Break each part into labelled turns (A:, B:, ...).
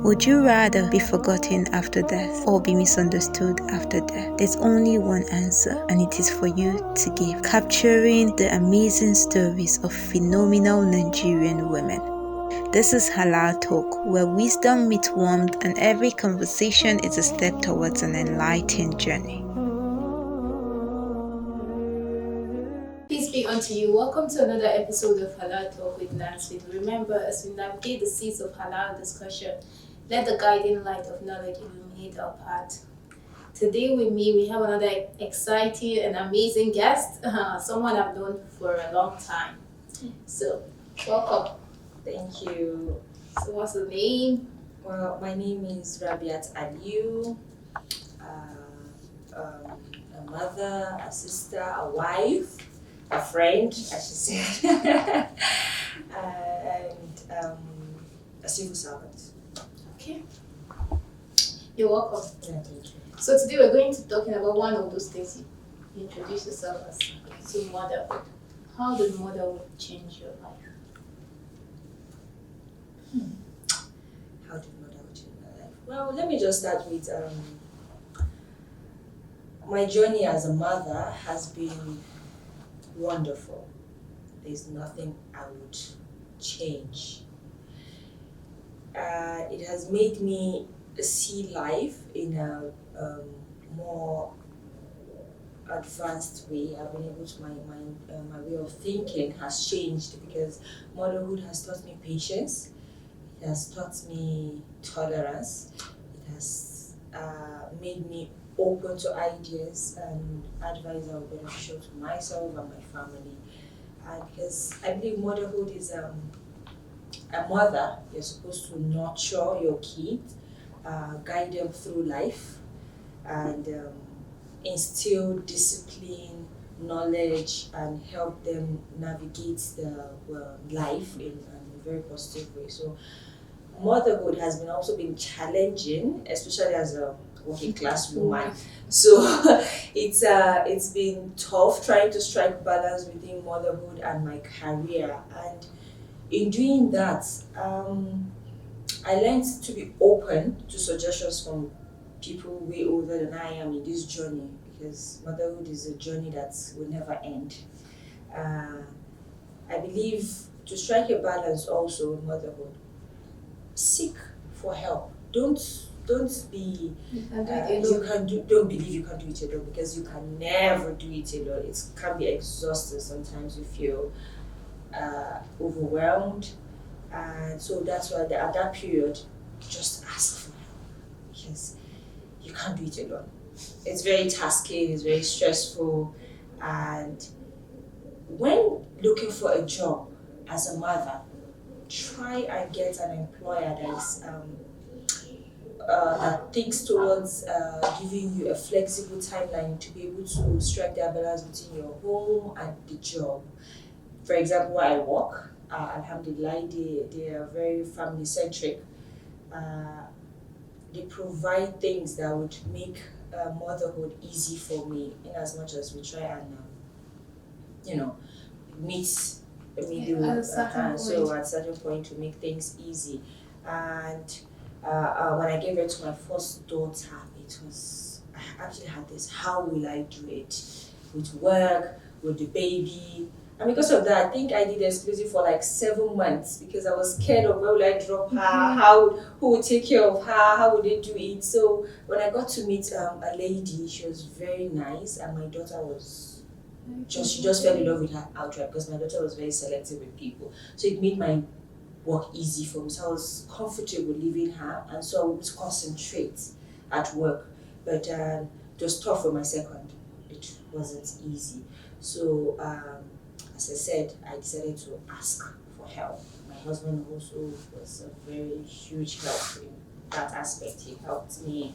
A: Would you rather be forgotten after death or be misunderstood after death? There's only one answer, and it is for you to give, capturing the amazing stories of phenomenal Nigerian women. This is Halal Talk, where wisdom meets warmth and every conversation is a step towards an enlightened journey. Peace be unto you. Welcome to another episode of Halal Talk with Nansfit. Remember, as we navigate the seas of halal discussion, let the guiding light of knowledge illuminate our path. Today with me, we have another exciting and amazing guest, someone I've known for a long time. So, welcome.
B: Thank you.
A: So, what's the name?
B: Well, my name is RABIAT ALIYU. A mother, a sister, a wife, a friend, as she said, and a civil servant.
A: Okay. You're welcome.
B: Yeah, thank you.
A: So today we're going to be talking about one of those things you introduce yourself as, so motherhood. How did motherhood change your life?
B: How did motherhood change my life? Well, let me just start with my journey as a mother has been wonderful. There's nothing I would change. It has made me see life in a more advanced way. I've been able to, my way of thinking has changed because motherhood has taught me patience. It has taught me tolerance. It has made me open to ideas and advice that are beneficial to myself and my family. Because I believe motherhood is a mother. You're supposed to nurture your kids, guide them through life, and instill discipline, knowledge, and help them navigate the life in a very positive way. So motherhood has also been challenging, especially as a working class woman. So it's been tough trying to strike balance between motherhood and my career. And in doing that, I learned to be open to suggestions from people way older than I am in this journey, because motherhood is a journey that will never end. I believe to strike a balance also in motherhood, seek for help. Don't be don't believe you can do it alone, because you can never do it alone. It can be exhausting. Sometimes you feel overwhelmed, and so that's why at that period, just ask for help, because you can't do it alone. It's very tasking, it's very stressful, and when looking for a job as a mother, try and get an employer that is that thinks towards giving you a flexible timeline to be able to strike that balance between your home and the job. For example, where I work, alhamdulillah, they are very family centric. They provide things that would make motherhood easy for me, in as much as we try and meet the middle. So at a certain point to make things easy. And when I gave birth to my first daughter, I actually had this, how will I do it? With work, with the baby. And because of that, I think I did exclusive for like 7 months, because I was scared of where will I drop her, who would take care of her, how would they do it. So when I got to meet a lady, she was very nice, and my daughter she just fell in love with her outright, because my daughter was very selective with people. So it made my work easy for me. So I was comfortable leaving her, and so I would concentrate at work. But it was tough for my second. It wasn't easy. So as I said, I decided to ask for help. My husband also was a very huge help in that aspect. He helped me,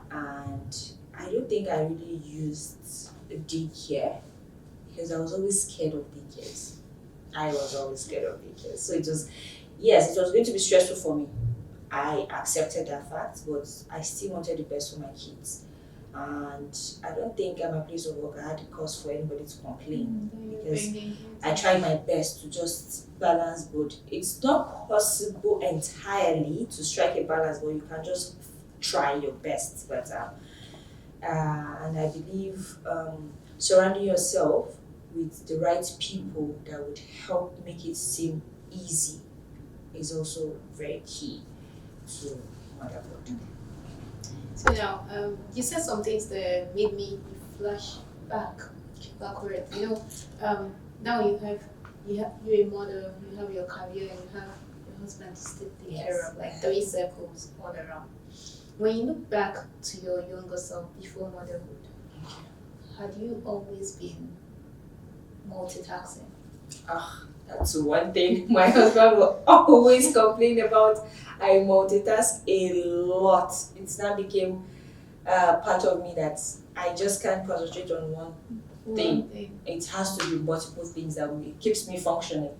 B: and I don't think I really used daycare, because I was always scared of daycares. I was always scared of daycares. So it was going to be stressful for me. I accepted that fact, but I still wanted the best for my kids. And I don't think at my place of work I had the cause for anybody to complain because I
A: Because
B: tried my best to just balance both. It's not possible entirely to strike a balance, but you can just try your best. But and I believe surrounding yourself with the right people that would help make it seem easy is also very key to motherhood.
A: So now, you said some things that made me flash backward. Now you're a mother, you have your career, and you have your husband to still take care of, like three circles all around. When you look back to your younger self before motherhood, had you always been multitasking?
B: That's one thing my husband will always complain about. I multitask a lot. It's now became part of me that I just can't concentrate on one thing. It has to be multiple things that it keeps me functioning.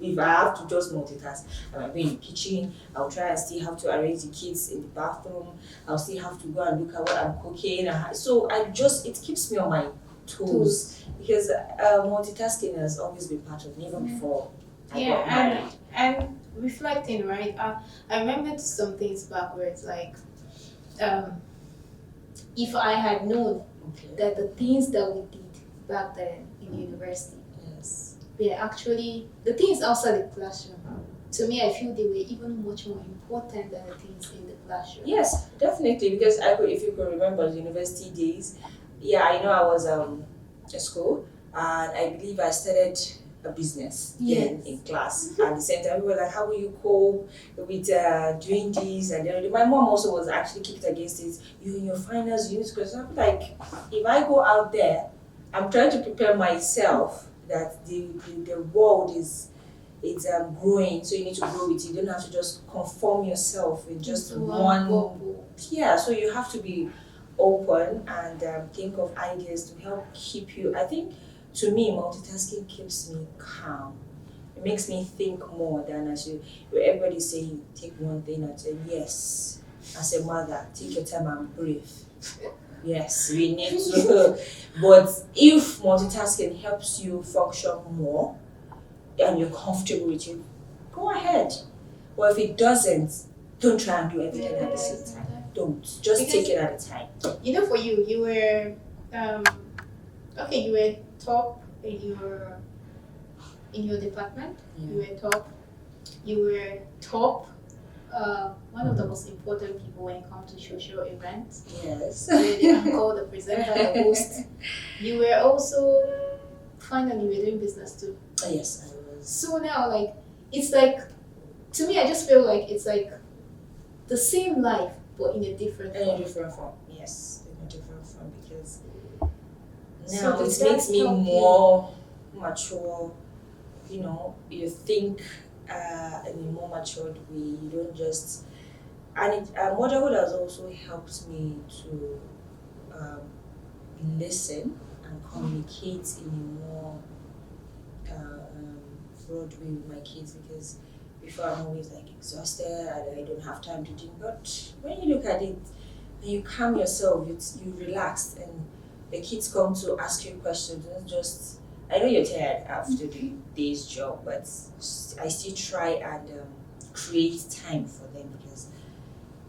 B: If I have to just multitask, I might be in the kitchen, I'll try and still have to arrange the kids in the bathroom, I'll still have to go and look at what I'm cooking. So it keeps me on my toes because multitasking has always been part of me even before I got married.
A: And reflecting, right? I remembered some things backwards, like if I had known that the things that we did back then in university were actually the things outside the classroom. To me, I feel they were even much more important than the things in the classroom.
B: Yes, definitely. Because if you could remember the university days, I know I was at school, and I believe I started a business in class. At the same time, we were like, how will you cope with doing this? And then my mom also was actually kicked against it. You in your finals, you need to go. So I'm like, if I go out there, I'm trying to prepare myself that the world is growing, so you need to grow with it. You don't have to just conform yourself with just one bubble. So you have to be open and think of ideas to help keep you. I think to me, multitasking keeps me calm. It makes me think more than everybody's saying take one thing and say yes. As a mother, take your time and breathe. Yes, we need to. But if multitasking helps you function more and you're comfortable with it, go ahead. But if it doesn't, don't try and do everything at the same time. Don't. Just take it at a time.
A: For you were you were top in your department. You were top. You were top. One of the most important people when it comes to social events.
B: Yes.
A: You were the anchor, the presenter, the host. You were also finally we're doing business too.
B: Yes, I was.
A: So now, it's like, to me, I just feel like it's like the same life, but in a different
B: form. Yes, in a different form, because
A: so
B: now it makes me more mature. You think in a more matured way. You don't just. And motherhood has also helped me to listen and communicate in a more broad way with my kids, because before I'm always exhausted and I don't have time to do. But when you look at it and you calm yourself, you relax, and the kids come to ask you questions. Not just, I know you're tired after the day's job, but I still try and create time for them, because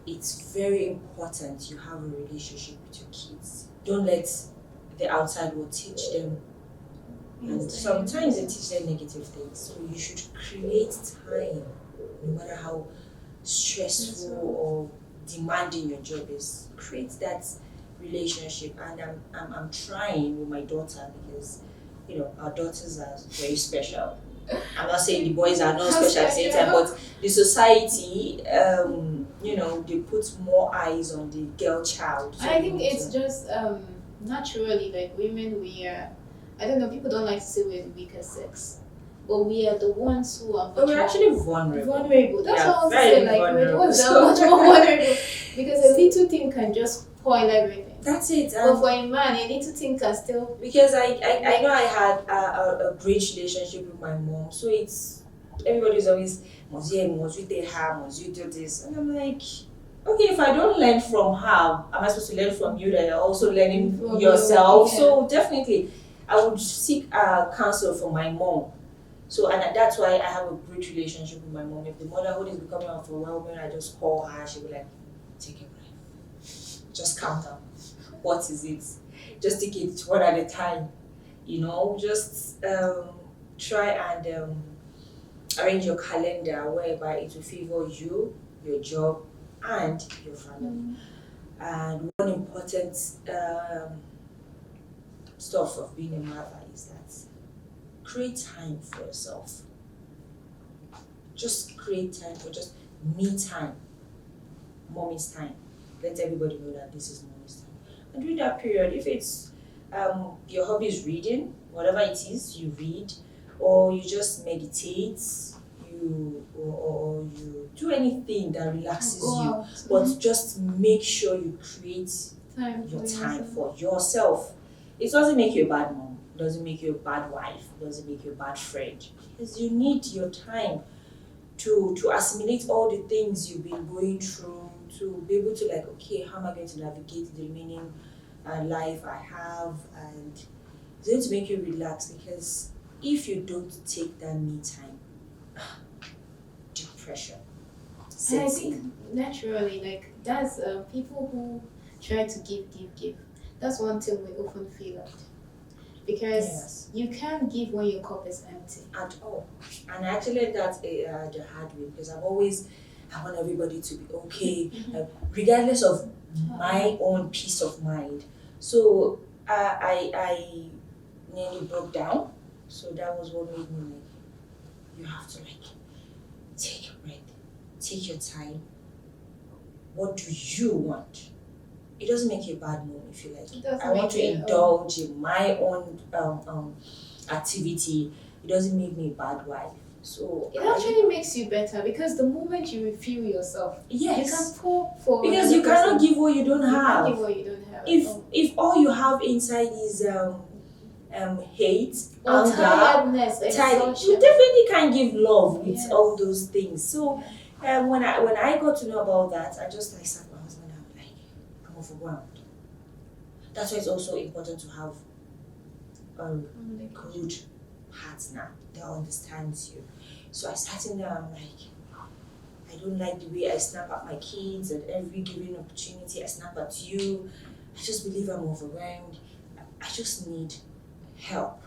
B: it's very important you have a relationship with your kids. Don't let the outside world teach them. And sometimes they teach them negative things. So you should create time, no matter how stressful or demanding your job is. Create that relationship. And I'm trying with my daughter, because our daughters are very special. I'm not saying the boys are not special at the same time, but the society, they put more eyes on the girl child. So
A: I think it's just naturally, like women, I don't know, people don't like to say we're the weaker sex, but we are the ones who are
B: we're actually vulnerable.
A: That's what I was saying, we're the ones that are much more vulnerable, because a little thing can just spoil everything.
B: That's it.
A: But for a man, a little thing can still...
B: Because I know I had a great relationship with my mom, so everybody's always, must you do this? And I'm like, okay, if I don't learn from her, am I supposed to learn from you that you're also learning
A: From
B: yourself?
A: you, yeah.
B: So definitely, I would seek counsel from my mom. So, and that's why I have a great relationship with my mom. If the motherhood is becoming overwhelming, I just call her. She'll be like, take a breath. Just calm down. What is it? Just take it one at a time. Just try and arrange your calendar whereby it will favor you, your job, and your family. And one important stuff of being a mother is that create time for yourself. Just create time for just me time, mommy's time. Let everybody know that this is mommy's time. And during that period, if it's your hobby is reading, whatever it is, you read, or you just meditate, or you do anything that relaxes you, but just make sure you create your time for yourself. It doesn't make you a bad mom, it doesn't make you a bad wife, it doesn't make you a bad friend, because you need your time to assimilate all the things you've been going through, to be able to okay, how am I going to navigate the remaining life I have, and it's going to make you relax, because if you don't take that me time, depression
A: and I think naturally, that's people who try to give. That's one thing we often feel at. Because you can't give when your cup is empty.
B: At all. And I actually learned that the hard way, because I want everybody to be okay, regardless of my own peace of mind. So I nearly broke down. So that was what made me you have to take a breath, take your time. What do you want? It doesn't make you a bad mom if you I want to indulge in my own activity. It doesn't make me a bad wife. So
A: it actually makes you better, because the moment you refuel yourself,
B: yes,
A: you can pour for
B: because you cannot give what you don't have.
A: Can't give what you don't have.
B: If all you have inside is hate,
A: or tiredness,
B: you definitely can't give love with all those things. So when I got to know about that, I just sat with my husband and I'm overwhelmed. That's why it's also important to have a good partner that understands you. So I sat in there, I'm I don't like the way I snap at my kids, at every given opportunity I snap at you. I just believe I'm overwhelmed. I just need help.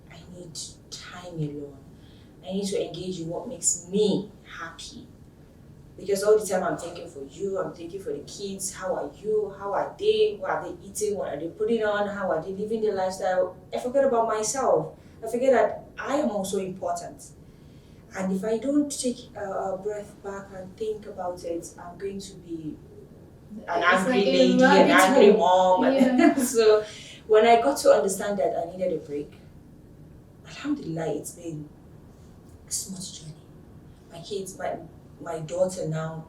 B: I need time alone. I need to engage in what makes me happy. Because all the time I'm thinking for you, I'm thinking for the kids. How are you? How are they? What are they eating? What are they putting on? How are they living their lifestyle? I forget about myself. I forget that I am also important. And if I don't take a breath back and think about it, I'm going to be an angry lady, an angry mom. Yeah. So when I got to understand that I needed a break, alhamdulillah, it's been a smooth journey. My kids, my daughter now,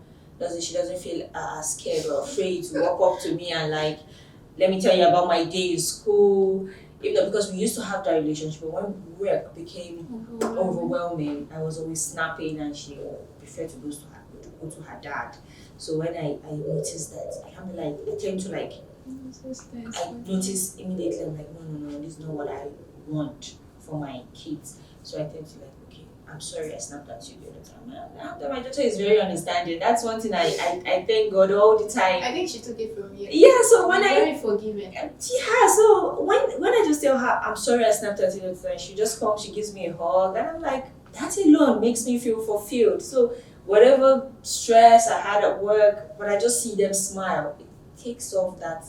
B: she doesn't feel scared or afraid to walk up to me and let me tell you about my day in school. Because we used to have that relationship, but when work became overwhelming, I was always snapping and she preferred to go to her dad. So when I noticed that, I tend to I noticed immediately, I'm no, this is not what I want for my kids. So I tend to okay, I'm sorry I snapped at you the other time. My daughter is very understanding. That's one thing I thank God all the time.
A: I think she took it from you.
B: Yeah, so when
A: very forgiving.
B: Yeah, so when I just tell her I'm sorry I snapped at you the other time, she just comes, she gives me a hug, and I'm that alone makes me feel fulfilled. So whatever stress I had at work, when I just see them smile, it takes off that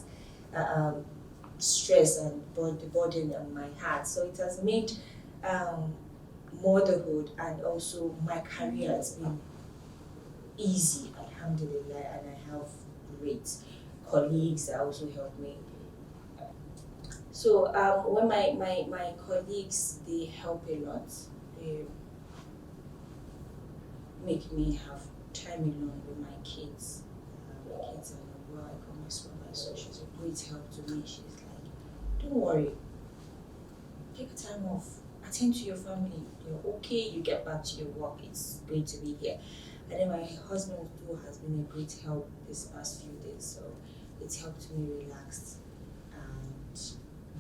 B: stress and the burden on my heart. So it has made motherhood and also my career has been easy, alhamdulillah, and I have great colleagues that also help me. So when my colleagues, they help a lot. They make me have time alone with my kids. My kids are well, I call my supervisor, so she's a great help to me. She's don't worry, take time off, attend to your family, you're okay, you get back to your work, it's going to be here. And then my husband too has been a great help this past few days, so it's helped me relax and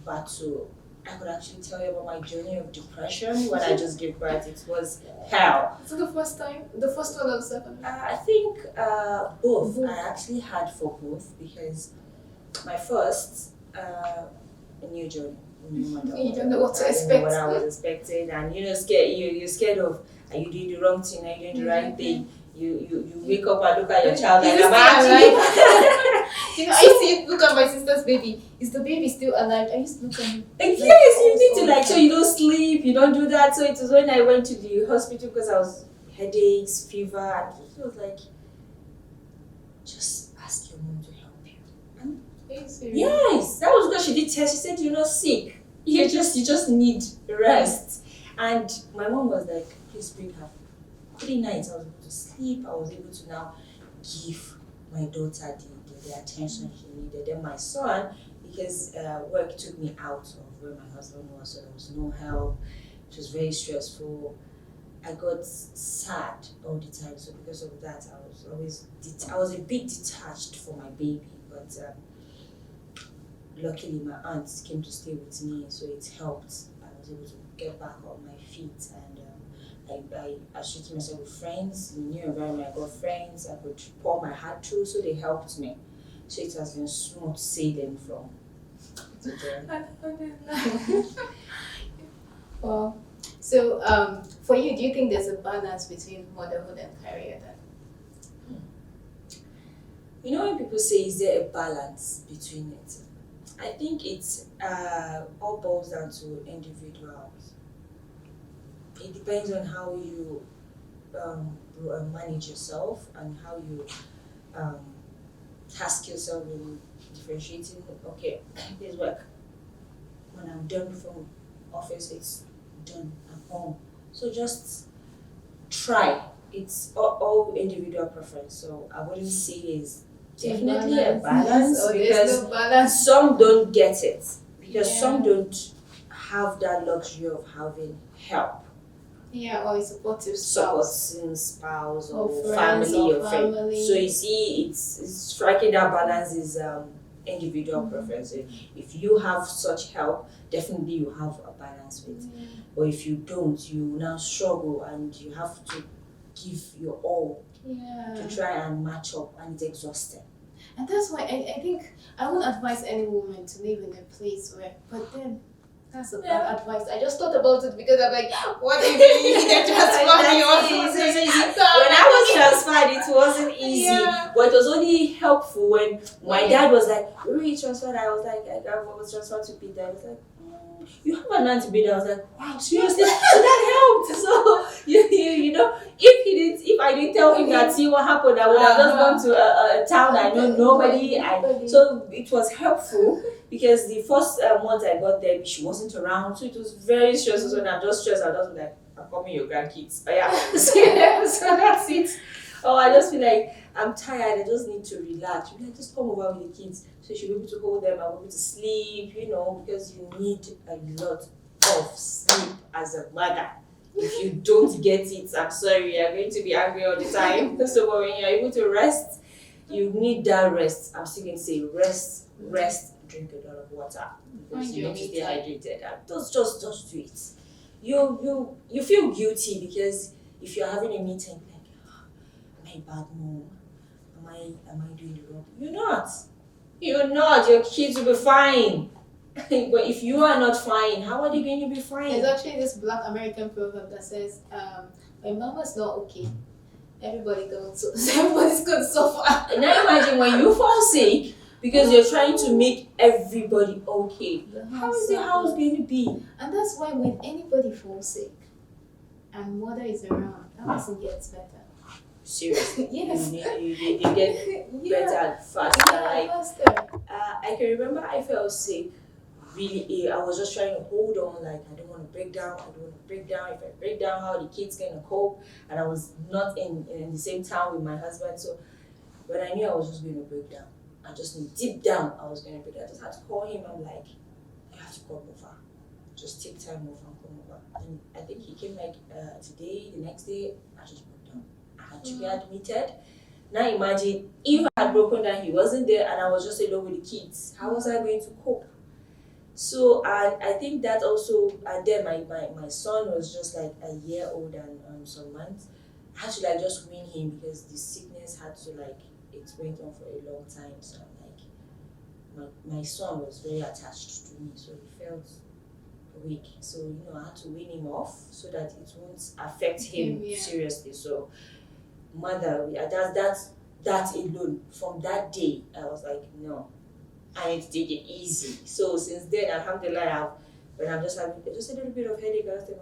B: battle. I could actually tell you about my journey of depression when I just gave birth. It was hell.
A: So the first time, the first one or the second?
B: I think both. I actually had for both because my first a new journey.
A: You don't know what to
B: I didn't know
A: expect.
B: what I was expecting, and scared. You're scared of, are you doing the wrong thing? Are you doing the right thing? You wake up and look at your child and I'm
A: actually. I used to look at my sister's baby. Is the baby still alive? I used to look at him.
B: Yes, you need to so you don't sleep, you don't do that. So it was when I went to the hospital because I was headaches, fever, and it was like, just ask your mom to help you. And yes, that was what she did tell. She said, you're not sick. You just need rest. And my mom was like, please bring her. 3 nights I was able to sleep. I was able to now give my daughter the attention she needed. Then my son, because work took me out of where my husband was, so there was no help. It was very stressful. I got sad all the time. So because of that, I was a bit detached for my baby. But luckily, my aunt came to stay with me, so it helped. I was able to get back on my feet, and I associated myself with friends in the new environment. I got friends I could pour my heart through, so they helped me. So it has been smooth sailing from today.
A: Well, so for you, do you think there's a balance between motherhood and career then?
B: When people say, is there a balance between it? I think it's all boils down to individuals. It depends on how you manage yourself and how you task yourself in differentiating. Okay, this work. When I'm done from office, it's done. I'm home. So just try. It's all individual preference. So I wouldn't say there's definitely a balance because
A: no balance.
B: Some don't get it because some don't have that luxury of having help.
A: Yeah, or a supportive
B: spouse or
A: friends
B: family
A: or
B: friend.
A: family.
B: So you see, it's striking that balance is individual preference. If you have such help, definitely you have a balance with. But if you don't, you now struggle and you have to give your all to try and match up, and it's exhausting.
A: And that's why I think I won't advise any woman to live in a place where, but then that's a bad advice. I just thought about it because I'm like, what if you get transferred?
B: When I was transferred, it wasn't easy, but it was only helpful when my dad was like, "Where are you transferred?" I was like, I was transferred to Peter. I was like, you have an aunt to be there. I was like, wow, seriously? So that helped. So if I didn't tell him that, see what happened, I would have just gone to a town I know nobody. So it was helpful because the first month I got there, she wasn't around, so it was very stressful. So when I'm just stressed, I'll just be like, I'm coming your grandkids. Oh yeah, so that's it. Oh, I just feel like I'm tired. I just need to relax. Like, just come over with the kids, so she'll be able to hold them. I'll be able to sleep. Because you need a lot of sleep as a mother. If you don't get it, I'm sorry, you're going to be angry all the time. So when you're able to rest, you need that rest. I'm still going to say rest, drink a lot of water because you need to stay hydrated. Just do it. You feel guilty because if you're having a meeting, like, am I a bad mom? Am I doing the wrong? You're not. Your kids will be fine. But if you are not fine, how are they going to be fine?
A: There's actually this Black American proverb that says, when mama's not okay, everybody's going to suffer.
B: Now imagine when you fall sick because you're trying to make everybody okay. How is the house going to be?
A: And that's why when anybody falls sick and mother is around, that person gets better.
B: Seriously.
A: Yes.
B: You get better faster. I can remember I felt sick, really ill. I was just trying to hold on, like I don't want to break down. If I break down, how are the kids going to cope? And I was not in the same town with my husband. So when I knew I was just going to break down, I just knew deep down I was going to break down. I just had to call him. I'm like, you have to come over. Just take time off and come over. And I think he came like today, the next day, I just broke down. I had to be admitted. Now imagine if I had broken down, he wasn't there, and I was just alone with the kids. How was I going to cope? So I think that also, and then my son was just like a year old and some months. I had to like just wean him because the sickness had to like, it went on for a long time. So I'm like, my son was very attached to me, so he felt weak. So I had to wean him off so that it won't affect him seriously. So mother, that alone, from that day I was like, no, I need to take it easy. So since then, alhamdulillah, when I'm just having just a little bit of headache, I was like,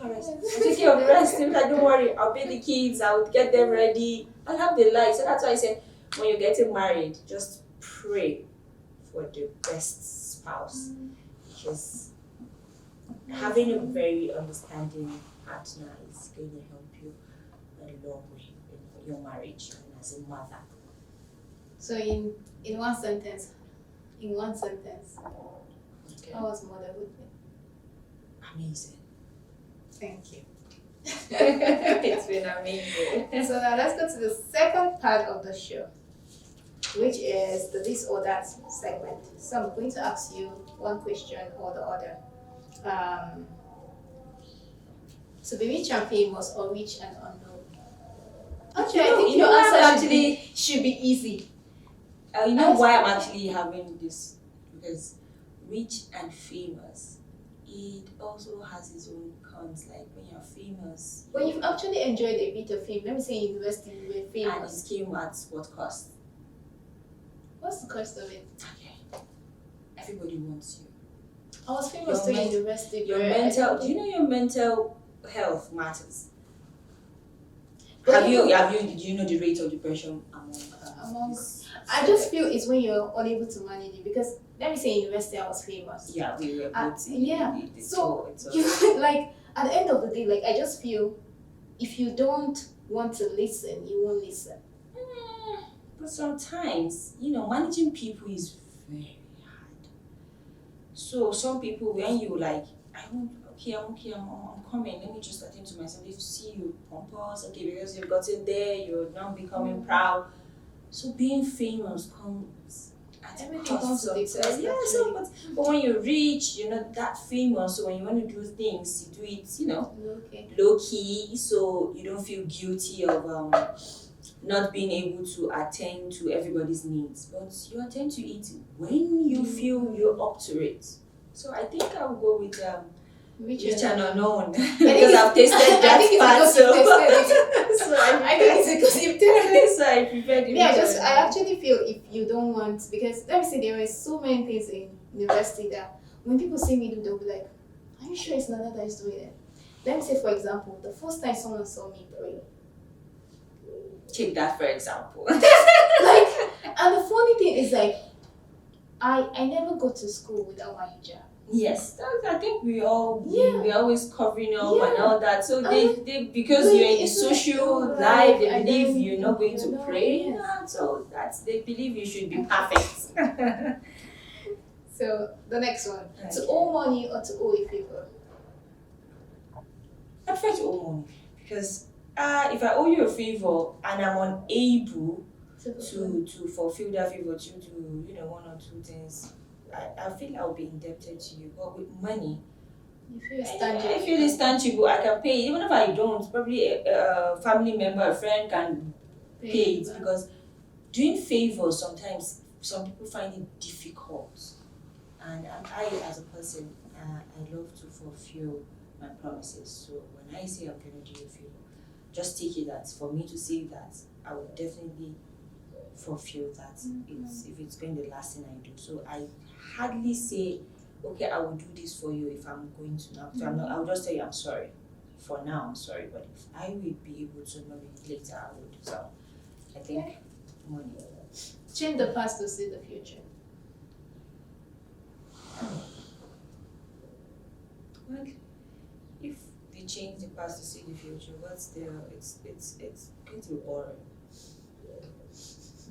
B: I need to rest. I'll take care of the rest. Like, don't worry, I'll pay the kids, I would get them ready. Alhamdulillah. So that's why I said, when you're getting married, just pray for the best spouse. Because having a very understanding partner is going to help you a long way in your marriage and as a mother.
A: So in one sentence,
B: Okay.
A: how was motherhood?
B: Amazing.
A: Thank you.
B: It's been amazing.
A: So now let's go to the second part of the show, which is the this or that segment. So I'm going to ask you one question or the other. To be rich and famous or rich and unknown? Actually, I think your answer should be easy.
B: You know why I'm actually having this? Because rich and famous, it also has its own cons. Like when you're famous,
A: when you've actually enjoyed a bit of fame, let me say in university you were famous.
B: And it came at what cost?
A: What's the cost of it?
B: Okay, everybody wants you.
A: I was famous in university.
B: Your mental, do you know your mental health matters?
A: But
B: do you know the rate of depression among
A: I just feel it's when you're unable to manage it, because let me say in university I was famous.
B: Yeah, we were both.
A: So like at the end of the day, like I just feel if you don't want to listen, you won't listen.
B: But sometimes, managing people is very hard. So some people, when you like, I'm coming, let me just attend to myself. If you see you pompous, okay, because you've gotten there, you're now becoming proud. So being famous comes at
A: everything comes with the
B: cost. Yeah, but when you're rich, you're not that famous. So when you want to do things, you do it, low key. So you don't feel guilty of not being able to attend to everybody's needs. But you attend to it when you feel you're up to it. So I think I will go with rich and unknown because I've tasted that part. So I think it's because you've tasted it. So I prefer the
A: I actually feel if you don't want, because let me say there were so many things in university that when people see me do, they'll be like, are you sure it's not that is doing it? Let me say, for example, the first time someone saw me pray.
B: Take that for example.
A: And the funny thing is, like, I never go to school without my hijab.
B: Yes, I think we're always covering up and all that. So they because you're in the social life, they believe you're not going to pray. Yes. So they believe you should be perfect.
A: So the next one, to owe money or to owe a favor?
B: I prefer to owe money because if I owe you a favor and I'm unable to fulfill that favor due to one or two things, I feel I'll be indebted to you. But with money,
A: you feel it's tangible.
B: I feel it's tangible. I can pay, even if I don't. Probably a family member, a friend can pay it, because doing favors sometimes some people find it difficult. And I, as a person, I love to fulfill my promises. So when I say I'm going to do you a favor, just take it that for me to say that I will definitely fulfill that. If it's going to be the last thing I do. So I hardly say, okay, I will do this for you if I'm going to now. So I will just tell you I'm sorry. For now, I'm sorry, but if I will be able to maybe later, I would. So I think money.
A: Change the past to see the future.
B: Well, if they change the past to see the future, what's there? It's going to be boring.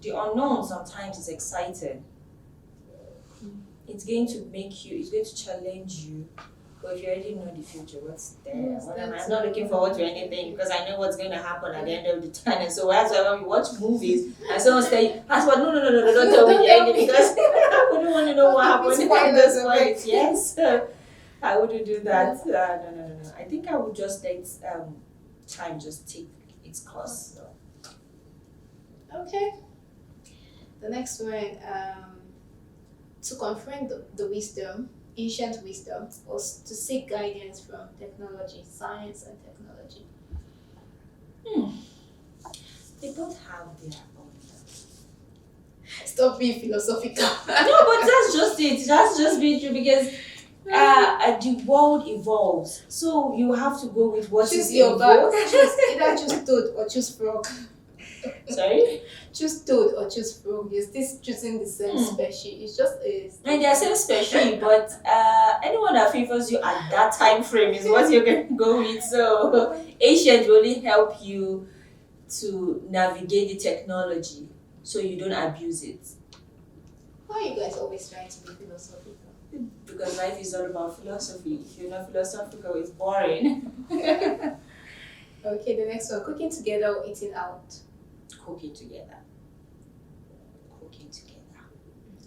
B: The unknown sometimes is exciting. It's going to challenge you But if you already know the future, what's there? I'm not looking forward to anything because I know what's going to happen at the end of the tunnel. So that's why when we watch movies and someone say, "Passport, no, don't tell me the ending because I wouldn't want to know what happened at this point." Yes, I wouldn't do that. No. I think I would just let time just take its course. So.
A: Okay. The next one, to confront the wisdom, ancient wisdom, was to seek guidance from technology, science and technology.
B: They both have their own.
A: Stop being philosophical.
B: No, but that's just it. That's just being true because the world evolves. So you have to go with what
A: choose
B: is
A: your
B: evolved.
A: Either choose toad or choose frog.
B: Sorry?
A: Choose toad or choose frog. You're still choosing the same species. It's just
B: And they're same species, but anyone that favors you at that time frame is what you're going to go with. So ancient will only help you to navigate the technology so you don't abuse it.
A: Why are you guys always trying to be philosophical?
B: Because life is all about philosophy. If you're not philosophical, it's boring.
A: Okay, the next one. Cooking together or eating out?
B: Cooking together. Cooking together.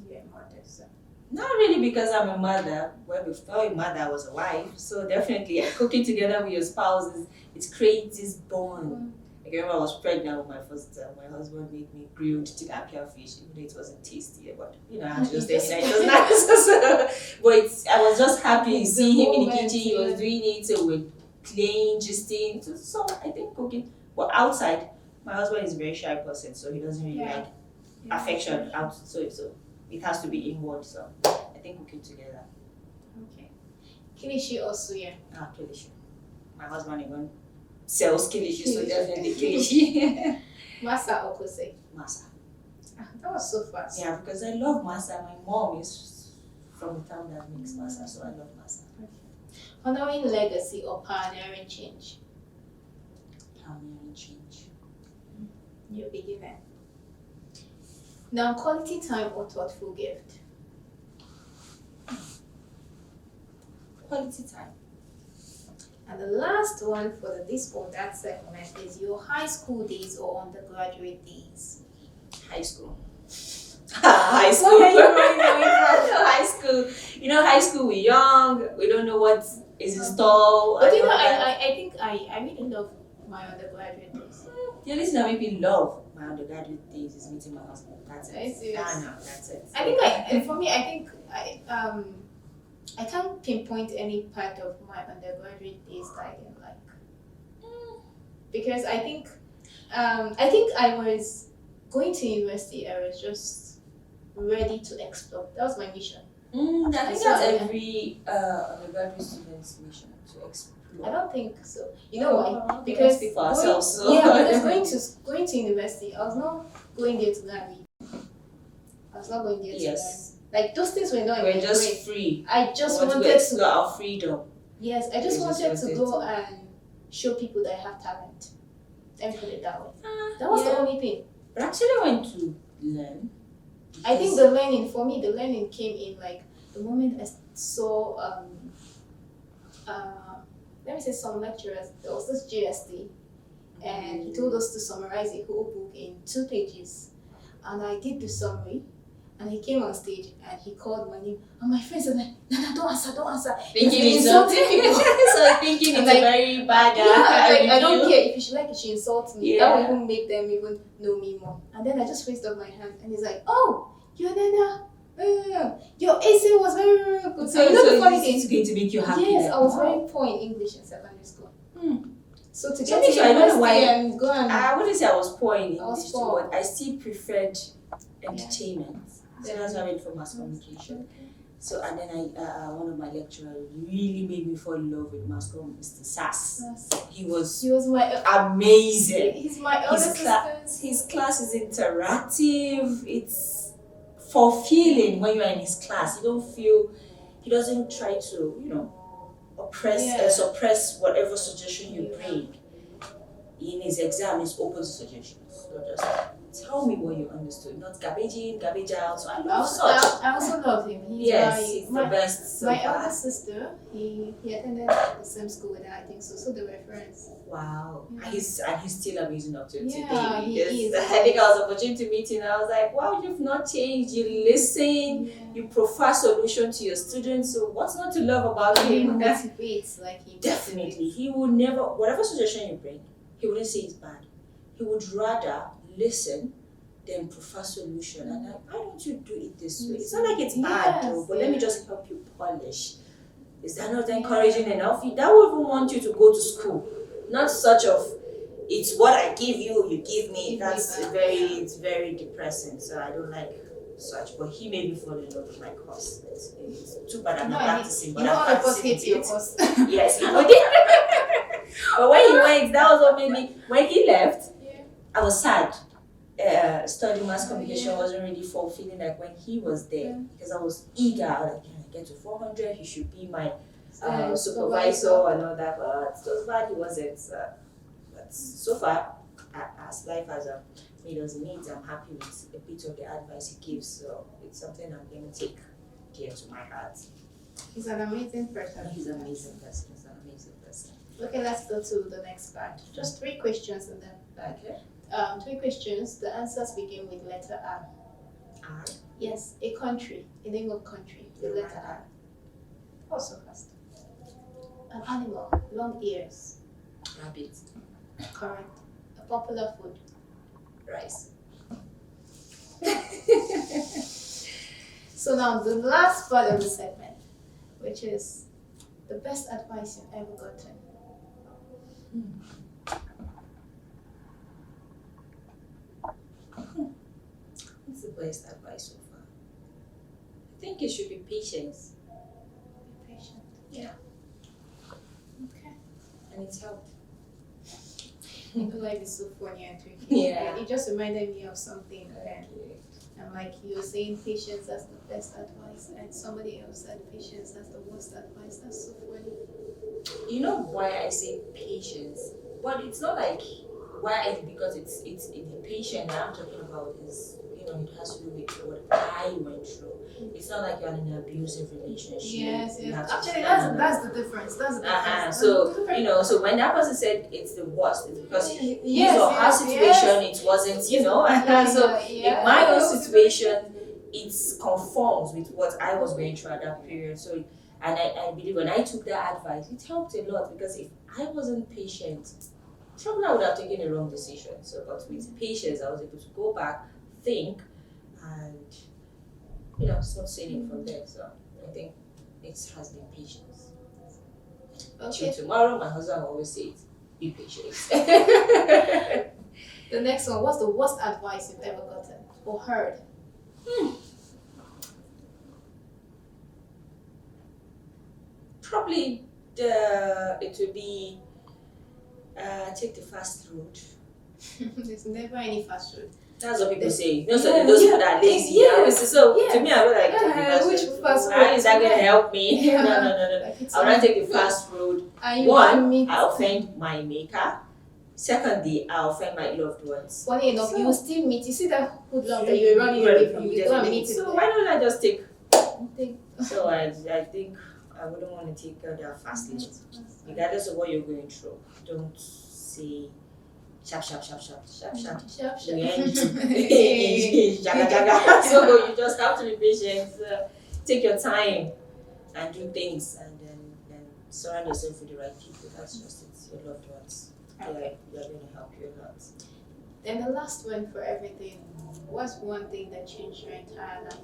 A: You're a mother, so.
B: Not really because I'm a mother. Well, before a mother, I was a wife. So definitely cooking together with your spouse, it creates this bond. I remember I was pregnant with my first time. My husband made me grilled tilapia fish, even though it wasn't tasty. But I just it was nice. But I was just happy seeing him in the kitchen. He was doing it with playing, gisting. So I think cooking. But outside, my husband is a very shy person, so he doesn't really like affection out. So it has to be inward. So I think cooking together.
A: Okay. Kilishi or suya?
B: Kilishi. My husband even sells kilishi, so definitely kilishi.
A: Masa or kose?
B: Masa.
A: That was so fast.
B: Yeah, because I love masa. My mom is from the town that makes masa, so I love masa.
A: Okay. Honoring legacy or pioneering change?
B: Pioneering change.
A: New beginner. Now, quality time or thoughtful gift?
B: Quality time.
A: And the last one for the this or that segment is your high school days or undergraduate days.
B: High school. High school. High school. High school, we're young, we don't know what is in store.
A: But I think I really love my undergraduate days.
B: The only thing that made me love my undergraduate days is meeting my husband. That's it.
A: No,
B: that's it.
A: I think for me, I can't pinpoint any part of my undergraduate days that I didn't like. Because I think I was going to university. I was just ready to explore. That was my mission.
B: I think that's every undergraduate student's mission, to explore.
A: I don't think so. You know why? Because
B: because
A: going to university, I was not going there to learn. I was not going there to learn. Like those things were not.
B: We're just free.
A: I just wanted
B: to explore our freedom.
A: Yes, I just wanted to go and show people that I have talent. Let me put it that way. That was the only thing.
B: But actually, I went to learn.
A: I think the learning came in like the moment I saw let me say some lecturers. There was this GST, and he told us to summarize a whole book in 2 pages, and I did the summary. And he came on stage and he called my name, and my friends were like, "Nana, don't answer."
B: Thinking insulting people. So thinking it's a very bad.
A: I don't care if she she insults me. That will even make them even know me more. And then I just raised up my hand, and he's like, "Oh, you're Nana. Your essay was very, very good." So the funny thing
B: is going to make you happy.
A: Yes, I was very poor in English in secondary school. So to get to
B: university
A: and go and
B: I wouldn't say I was poor in English, but I still preferred entertainment. So that's why I went for mass communication. So and then one of my lecturers really made me fall in love with mass comm, Mr. Sass. He was
A: my
B: amazing.
A: He's my eldest sister.
B: His class is interactive. It's fulfilling when you are in his class. You don't feel. He doesn't try to suppress whatever suggestion you bring. In his exam, he's open to suggestions. So just Tell me what you understood, not garbage in, garbage out. So I love such.
A: I also love him.
B: He's the best. So
A: my
B: far.
A: elder sister, he attended the same school with her, I think so. So they were friends.
B: Wow.
A: Yeah.
B: And he's still amazing up to
A: Yeah,
B: today.
A: he is.
B: I think I was opportunity to meet him. I was like, wow, you've not changed. You listen.
A: Yeah.
B: You provide solution to your students. So what's not to love about
A: He
B: him?
A: motivates, like he
B: Definitely. He would never, whatever suggestion you bring, he wouldn't say it's bad. He would rather listen than prefer solution. And like, why don't you do it this way? It's not like it's bad though, but let me just help you polish. Is that not encouraging enough? That would even want you to go to school. Not such of, it's what I give you, you give me. It's very depressing. So I don't like such. But he made me fall in love with my course. It's too bad I'm not practicing. But
A: all of us hate your course.
B: Yes, he did. But when he went, that was what made me. When he left, I was sad. Studying mass communication wasn't really fulfilling like when he was there because I was eager. Like, can I get to 400? He should be my supervisor and all that. But it was bad. He wasn't. But so far, as life has made us meet, I'm happy with a bit of the advice he gives. So it's something I'm going to take dear to my heart.
A: He's an amazing person.
B: He's an amazing person. He's an amazing person.
A: Okay, let's go to the next part. Just 3 questions and then.
B: Okay.
A: 3 questions. The answers begin with letter R.
B: R.
A: Yes, a country, a name of country with letter R. Also fast. An animal, long ears.
B: Rabbit.
A: Correct. A popular food.
B: Rice.
A: So now the last part of the segment, which is the best advice you've ever gotten.
B: What's the best advice so far? I think it should be patience.
A: Be patient.
B: Yeah.
A: Okay.
B: And it's helped.
A: People like it's so funny and tricky.
B: Yeah.
A: It just reminded me of something. And like you were saying, patience, that's the best advice. And somebody else said patience, that's the worst advice. That's so funny.
B: You know why I say patience? But it's not like because it's the patient that I'm talking about is, you know, it has to do with what I went through. It's not like you're in an abusive relationship.
A: Yes.
B: You have to
A: Actually, that's the difference. That's the difference.
B: So, you know, so when that person said it's the worst, it's because his or her situation, it wasn't, you know. So in my own situation, it conforms with what I was going through at that period. So, and I believe when I took that advice, it helped a lot because if I wasn't patient, probably I would have taken a wrong decision. So, but with patience, I was able to go back, think, and, you know, start sailing from there. So I think it has been patience.
A: Okay.
B: Till tomorrow, my husband will always say it, be patient.
A: The next one, what's the worst advice you've ever gotten or heard?
B: Probably it would be take the fast road.
A: There's never any fast road.
B: That's what people say. You know, so those people that are lazy. To me, I was like, take the fast road. How is that going to help me?
A: Yeah.
B: No.
A: Like
B: I want to take the fast road. One, I offend my maker. Secondly, I offend my loved ones.
A: Funny enough, you will still meet. You see that hoodlum that you're running away from. You go and meet
B: So why don't I just take?
A: Take.
B: So I think I wouldn't want to take that fast lane. Regardless of what you're going through, don't say sharp. We end jaga. So you just have to be patient. Take your time and do things, and then surround yourself with the right people. That's just it. Your loved ones.
A: Okay.
B: They're going to help you a lot.
A: Then the last one for everything. What's one thing that changed your entire life?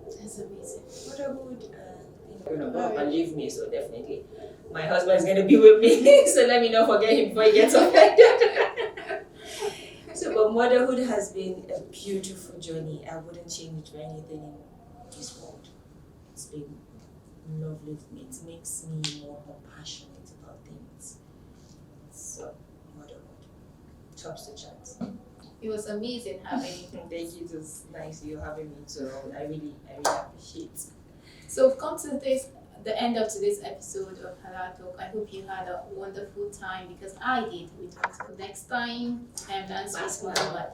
A: That's amazing.
B: Motherhood and leave me, so definitely my husband is going to be with me. So let me not forget him before he gets offended. So, but motherhood has been a beautiful journey. I wouldn't change it for anything in this world. It's been lovely. It makes me more compassionate about things. So, motherhood tops the charts.
A: It was amazing having you.
B: Thank you. It was nice you having me. So I really appreciate it.
A: So we've come to the end of today's episode of Halal Talk. I hope you had a wonderful time because I did. Until next time, I'm Nansfit.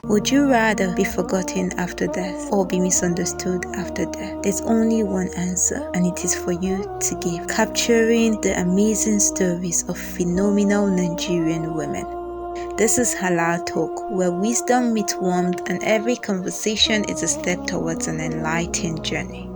C: Would you rather be forgotten after death or be misunderstood after death? There's only one answer, and it is for you to give, capturing the amazing stories of phenomenal Nigerian women. This is Halal Talk, where wisdom meets warmth and every conversation is a step towards an enlightened journey.